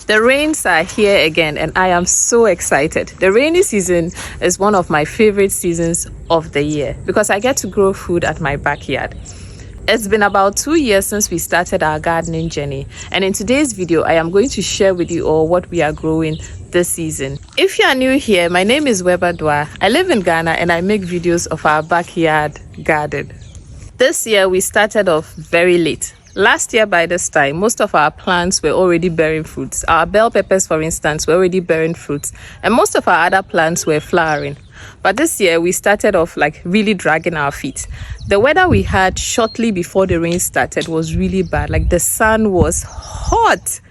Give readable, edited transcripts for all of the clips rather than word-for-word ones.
The rains are here again and I am so excited. The rainy season is one of my favorite seasons of the year because I get to grow food at my backyard. It's been about 2 years since we started our gardening journey, and in today's video I am going to share with you all what we are growing this season. If you are new here, my name is Weber Dwa. I live in Ghana and I make videos of our backyard garden. This year we started off very late. Last year by this time, most of our plants were already bearing fruits. Our bell peppers, for instance, were already bearing fruits, and most of our other plants were flowering. But this year, we started off like really dragging our feet. The weather we had shortly before the rain started was really bad. Like the sun was hot.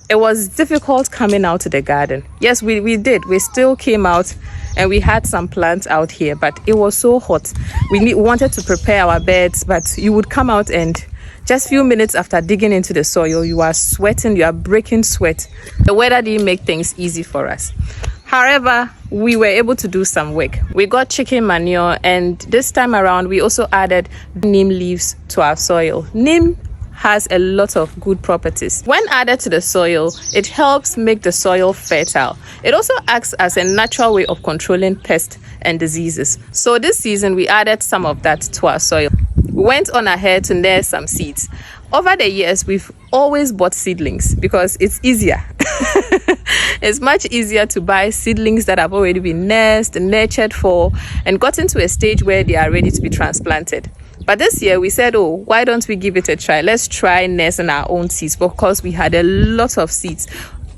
It was difficult coming out to the garden. Yes, we did. We still came out and we had some plants out here, but it was so hot. We wanted to prepare our beds, but you would come out and just few minutes after digging into the soil, you are sweating, you are breaking sweat. The weather didn't make things easy for us. However, we were able to do some work. We got chicken manure, and this time around, we also added neem leaves to our soil. Neem has a lot of good properties. When added to the soil, it helps make the soil fertile. It also acts as a natural way of controlling pests and diseases. So this season, we added some of that to our soil. We went on ahead to nurse some seeds. Over the years, we've always bought seedlings because it's easier. It's much easier to buy seedlings that have already been nursed and nurtured for and gotten to a stage where they are ready to be transplanted. But this year we said, oh, why don't we give it a try? Let's try nursing our own seeds because we had a lot of seeds.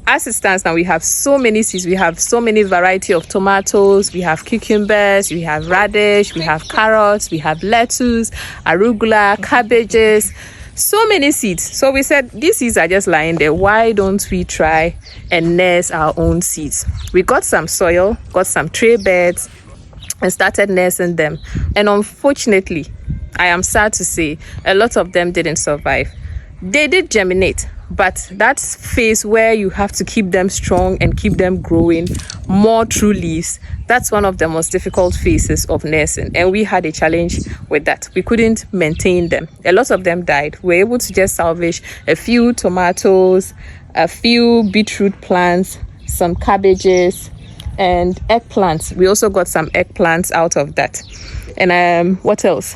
As it stands now, we have so many seeds. We have so many variety of tomatoes. We have cucumbers. We have radish. We have carrots. We have lettuce, arugula, cabbages. So many seeds. So we said, these seeds are just lying there. Why don't we try and nurse our own seeds? We got some soil, got some tray beds, and started nursing them. And unfortunately, I am sad to say, a lot of them didn't survive. They did germinate, but that phase where you have to keep them strong and keep them growing more true leaves, that's one of the most difficult phases of nursing, and we had a challenge with that. We couldn't maintain them. A lot of them died. We were able to just salvage a few tomatoes, a few beetroot plants, some cabbages, and eggplants. We also got some eggplants out of that. And what else?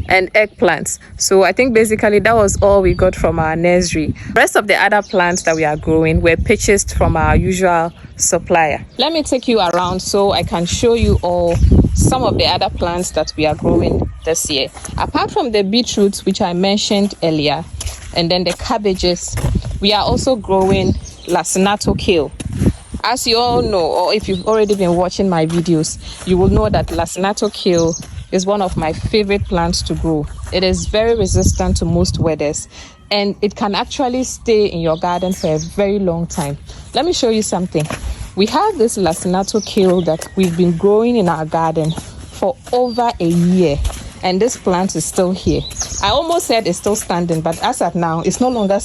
And eggplants. So I think basically that was all we got from our nursery. The rest of the other plants that we are growing were purchased from our usual supplier. Let me take you around so I can show you all some of the other plants that we are growing this year. Apart from the beetroots, which I mentioned earlier, and then the cabbages, we are also growing Lassinato Kale. As you all know, or if you've already been watching my videos, you will know that Lassinato Kale is one of my favorite plants to grow. It is very resistant to most weathers, and it can actually stay in your garden for a very long time. Let me show you something. We have this Lassinato Kale that we've been growing in our garden for over a year, and this plant is still here. I almost said it's still standing, but as of now, it's no longer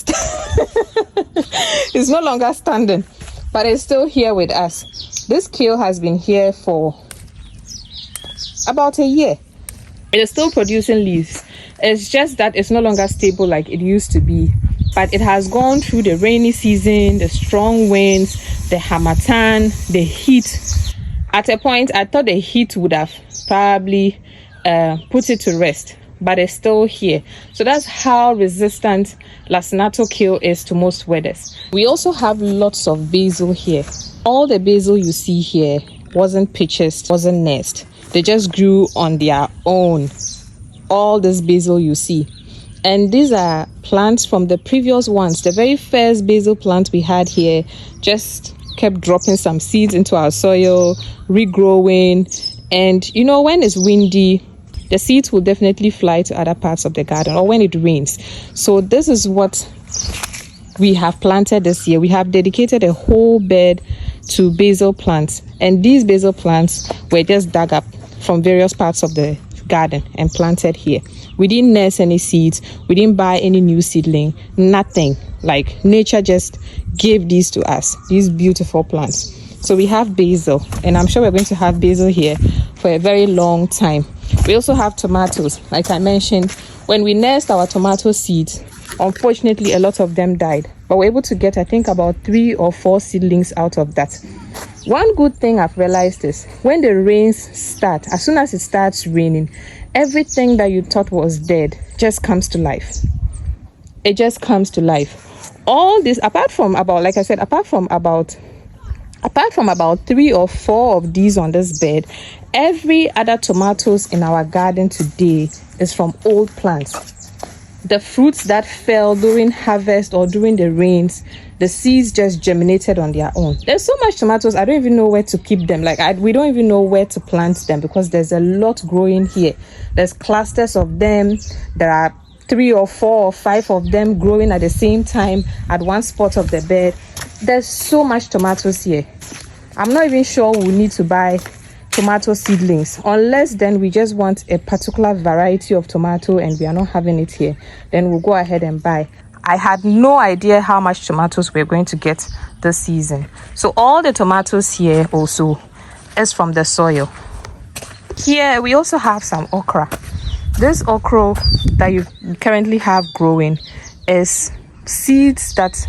it's no longer standing, but it's still here with us. This kale has been here for about a year. It is still producing leaves. It's just that it's no longer stable like it used to be, but it has gone through the rainy season, the strong winds, the harmattan, the heat. At a point I thought the heat would have probably put it to rest, but it's still here. So that's how resistant Lassinato Kale is to most weathers. We also have lots of basil here. All the basil you see here wasn't purchased, wasn't nursed. They just grew on their own. All this basil you see. And these are plants from the previous ones. The very first basil plant we had here just kept dropping some seeds into our soil, regrowing. And you know, when it's windy, the seeds will definitely fly to other parts of the garden, or when it rains. So this is what we have planted this year. We have dedicated a whole bed to basil plants, and these basil plants were just dug up from various parts of the garden and planted here. We didn't nurse any seeds, we didn't buy any new seedling, nothing. Like nature just gave these to us, these beautiful plants. So we have basil, and I'm sure we're going to have basil here for a very long time. We also have tomatoes. Like I mentioned, when we nursed our tomato seeds, unfortunately a lot of them died, but we're able to get, I think, about 3 or 4 seedlings out of that. One good thing I've realized is when the rains start, as soon as it starts raining, everything that you thought was dead just comes to life. It just comes to life. All this, apart from about 3 or 4 of these on this bed, every other tomatoes in our garden today is from old plants. The fruits that fell during harvest or during the rains, the seeds just germinated on their own. There's so much tomatoes, I don't even know where to keep them. We don't even know where to plant them because there's a lot growing here. There's clusters of them. There are 3 or 4 or 5 of them growing at the same time at one spot of the bed. There's so much tomatoes here. I'm not even sure we need to buy tomato seedlings, unless then we just want a particular variety of tomato and we are not having it here, then we'll go ahead and buy. I had no idea how much tomatoes we're going to get this season. So all the tomatoes here also is from the soil. Here we also have some okra. This okra that you currently have growing is seeds that,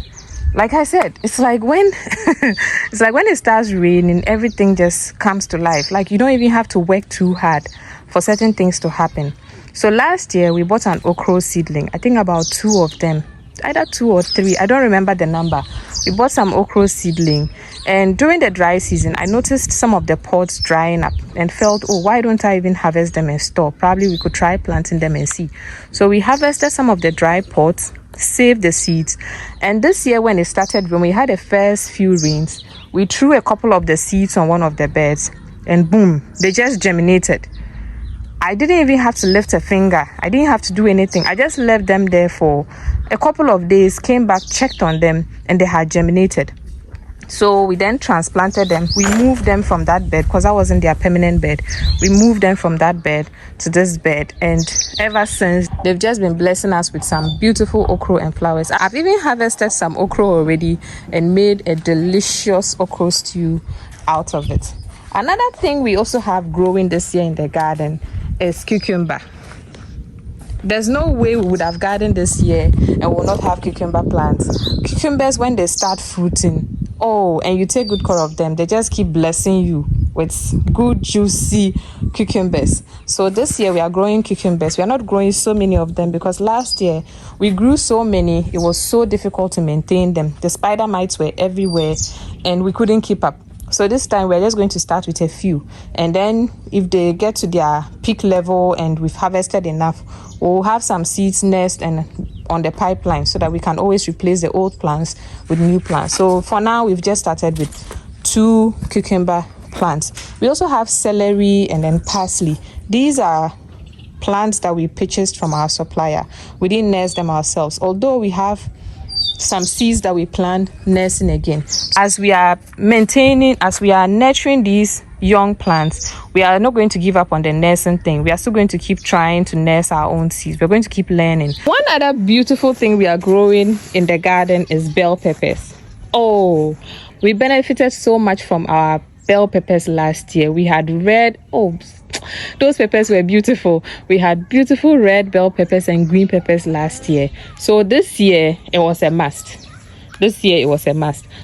like I said, it's like when it starts raining, everything just comes to life. Like you don't even have to work too hard for certain things to happen. So last year we bought an okra seedling. I think about 2 of them, either 2 or 3. I don't remember the number. We bought some okra seedling, and during the dry season, I noticed some of the pods drying up and felt, oh, why don't I even harvest them and store? Probably we could try planting them and see. So we harvested some of the dry pods, save the seeds, and this year when we had the first few rains, we threw a couple of the seeds on one of the beds and boom, they just germinated. I didn't even have to lift a finger. I didn't have to do anything. I just left them there for a couple of days, came back, checked on them, and they had germinated. So we then transplanted them. We moved them from that bed because that wasn't their permanent bed. We moved them from that bed to this bed, and ever since they've just been blessing us with some beautiful okra and flowers. I've even harvested some okra already and made a delicious okra stew out of it. Another thing we also have growing this year in the garden is cucumber. There's no way we would have gardened this year and will not have cucumber plants. Cucumbers, when they start fruiting, and you take good care of them, they just keep blessing you with good juicy cucumbers. So this year we are growing cucumbers. We are not growing so many of them because last year we grew so many, it was so difficult to maintain them. The spider mites were everywhere and we couldn't keep up. So this time we're just going to start with a few, and then if they get to their peak level and we've harvested enough, we'll have some seeds nest and on the pipeline so that we can always replace the old plants with new plants. So for now we've just started with 2 cucumber plants. We also have celery and then parsley. These are plants that we purchased from our supplier. We didn't nurse them ourselves, although we have some seeds that we planned nursing again. As we are nurturing these young plants, we are not going to give up on the nursing thing. We are still going to keep trying to nurse our own seeds. We're going to keep learning. One other beautiful thing we are growing in the garden is bell peppers. We benefited so much from our bell peppers last year. We had those peppers were beautiful. We had beautiful red bell peppers and green peppers last year. So this year it was a must.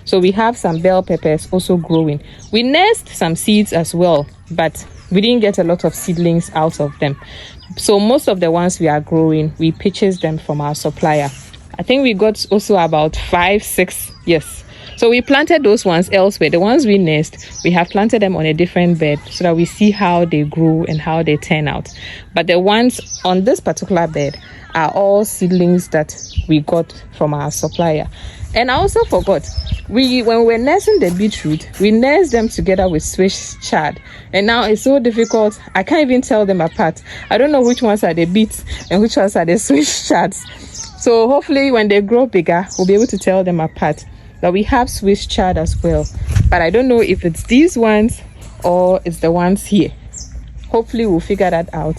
So we have some bell peppers also growing. We nursed some seeds as well, but we didn't get a lot of seedlings out of them. So most of the ones we are growing, we purchased them from our supplier. I think we got also about 5, 6, yes. So we planted those ones elsewhere. The ones we nursed, we have planted them on a different bed so that we see how they grow and how they turn out. But the ones on this particular bed are all seedlings that we got from our supplier. And I also forgot, when we were nursing the beetroot, we nursed them together with Swiss chard. And now it's so difficult, I can't even tell them apart. I don't know which ones are the beets and which ones are the Swiss chards. So hopefully when they grow bigger, we'll be able to tell them apart. But we have Swiss chard as well, but I don't know if it's these ones or it's the ones here. Hopefully we'll figure that out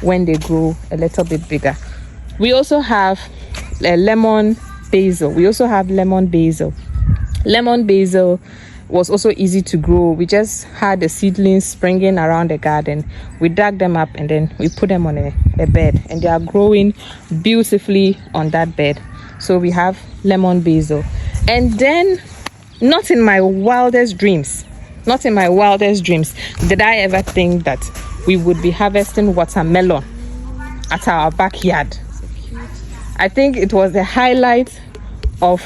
when they grow a little bit bigger. We also have lemon basil. Lemon basil was also easy to grow. We just had the seedlings springing around the garden. We dug them up and then we put them on a bed, and they are growing beautifully on that bed. So we have lemon basil. And then, not in my wildest dreams did I ever think that we would be harvesting watermelon at our backyard. I think it was the highlight of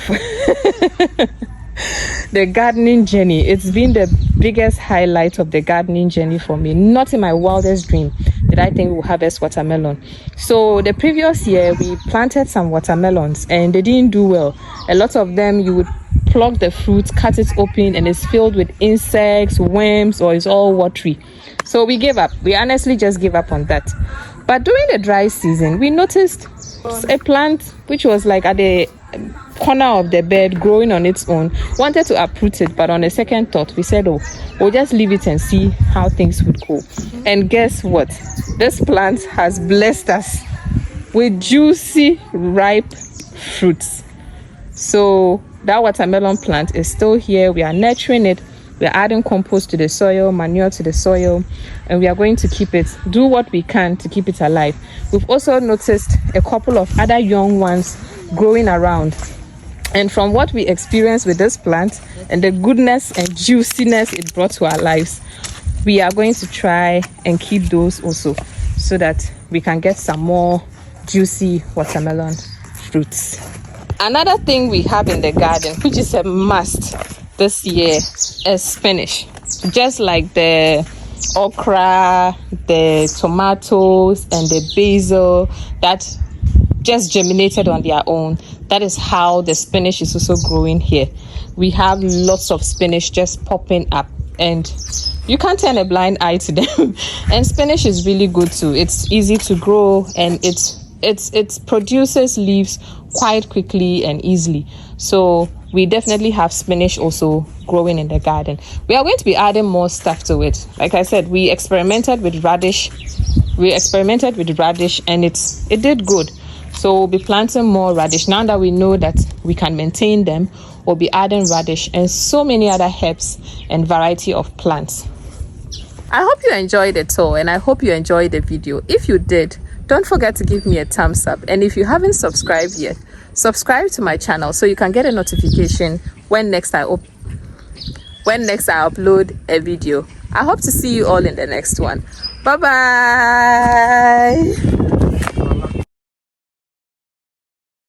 the gardening journey. It's been the biggest highlight of the gardening journey for me. Not in my wildest dream did I think we'll harvest watermelon. So the previous year we planted some watermelons and they didn't do well. A lot of them, you would pluck the fruit, cut it open, and it's filled with insects, worms, or it's all watery. So we gave up. We honestly just gave up on that. But during the dry season, we noticed a plant which was like at the corner of the bed growing on its own. Wanted to uproot it, but on a second thought we said, oh, we'll just leave it and see how things would go. And guess what? This plant has blessed us with juicy, ripe fruits. So that watermelon plant is still here. We are nurturing it. We are adding compost to the soil, manure to the soil, and we are going to keep it, do what we can to keep it alive. We've also noticed a couple of other young ones growing around. And from what we experienced with this plant and the goodness and juiciness it brought to our lives, we are going to try and keep those also, so that we can get some more juicy watermelon fruits. Another thing we have in the garden, which is a must this year, is spinach. Just like the okra, the tomatoes, and the basil that just germinated on their own, that is how the spinach is also growing here. We have lots of spinach just popping up, and you can't turn a blind eye to them. And spinach is really good too. It's easy to grow, and it produces leaves quite quickly and easily. So we definitely have spinach also growing in the garden. We are going to be adding more stuff to it. Like I said, we experimented with radish and it did good. So we'll be planting more radish. Now that we know that we can maintain them, we'll be adding radish and so many other herbs and variety of plants. I hope you enjoyed it all, and I hope you enjoyed the video. If you did, don't forget to give me a thumbs up. And if you haven't subscribed yet, subscribe to my channel so you can get a notification when next I upload a video. I hope to see you all in the next one. Bye bye.